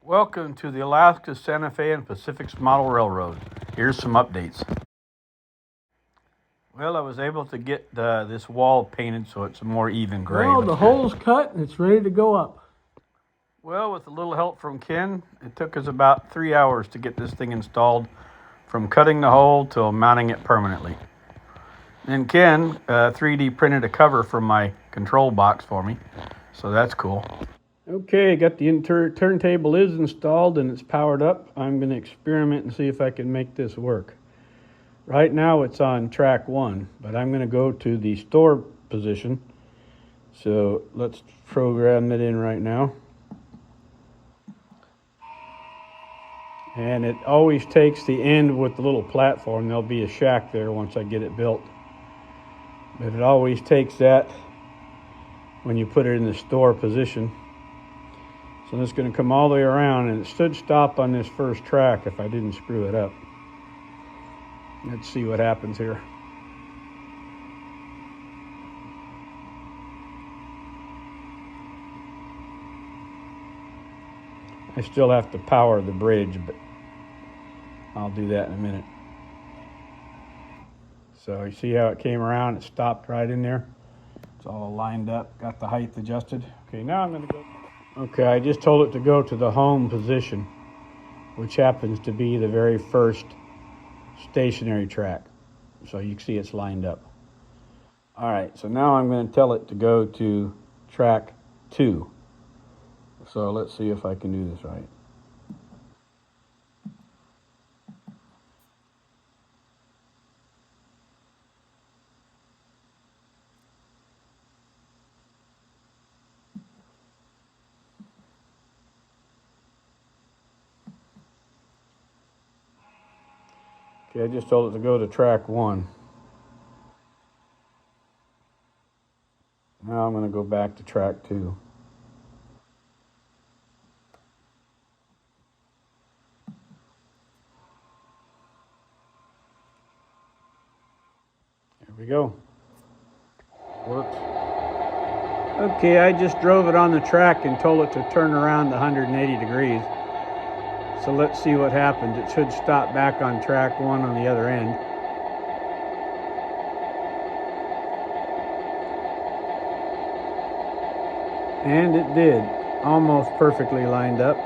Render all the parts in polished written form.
Welcome to the Alaska, Santa Fe, and Pacific's Model Railroad. Here's some updates. Well, I was able to get this wall painted so it's a more even gray. Well, the hole's cut and it's ready to go up. Well, with a little help from Ken, it took us about 3 hours to get this thing installed, from cutting the hole till mounting it permanently. And Ken 3D printed a cover from my control box for me, so that's cool. Okay, got the turntable is installed and it's powered up. I'm going to experiment and see if I can make this work. Right now it's on track 1, but I'm going to go to the store position. So let's program it in right now. And it always takes the end with the little platform. There'll be a shack there once I get it built. But it always takes that when you put it in the store position. So it's going to come all the way around, and it should stop on this first track if I didn't screw it up. Let's see what happens here. I still have to power the bridge, but I'll do that in a minute. So you see how it came around? It stopped right in there. It's all lined up, got the height adjusted. Okay, now I'm going to go. Okay, I just told it to go to the home position, which happens to be the very first stationary track. So you can see it's lined up. All right, so now I'm going to tell it to go to track 2. So let's see if I can do this right. Okay, I just told it to go to track 1. Now I'm going to go back to track 2. There we go. Works. Okay, I just drove it on the track and told it to turn around 180 degrees. So let's see what happens. It should stop back on track 1 on the other end. And it did. Almost perfectly lined up.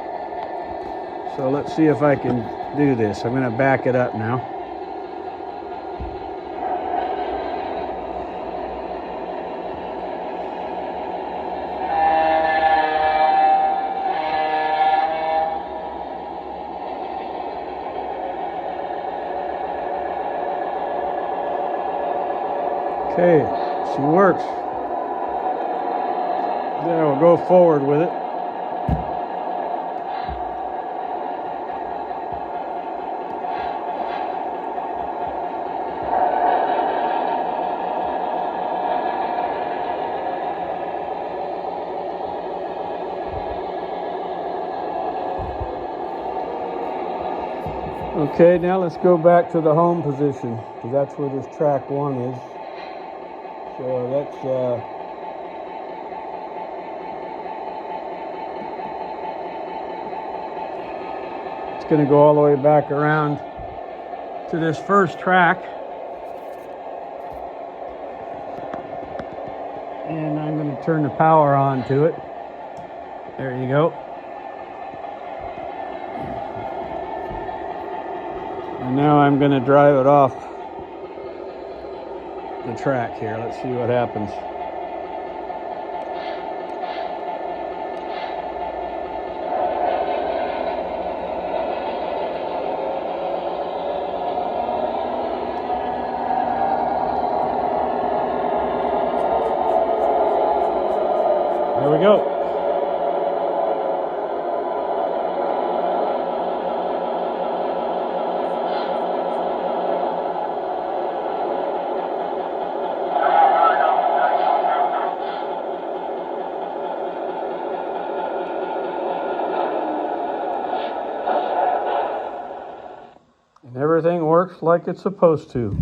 So let's see if I can do this. I'm going to back it up now. Okay, she works. Then we'll go forward with it. Okay, now let's go back to the home position, because that's where this track 1 is. So that's it's going to go all the way back around to this first track. And I'm going to turn the power on to it. There you go. And now I'm going to drive it off the track here. Let's see what happens. There we go. And everything works like it's supposed to.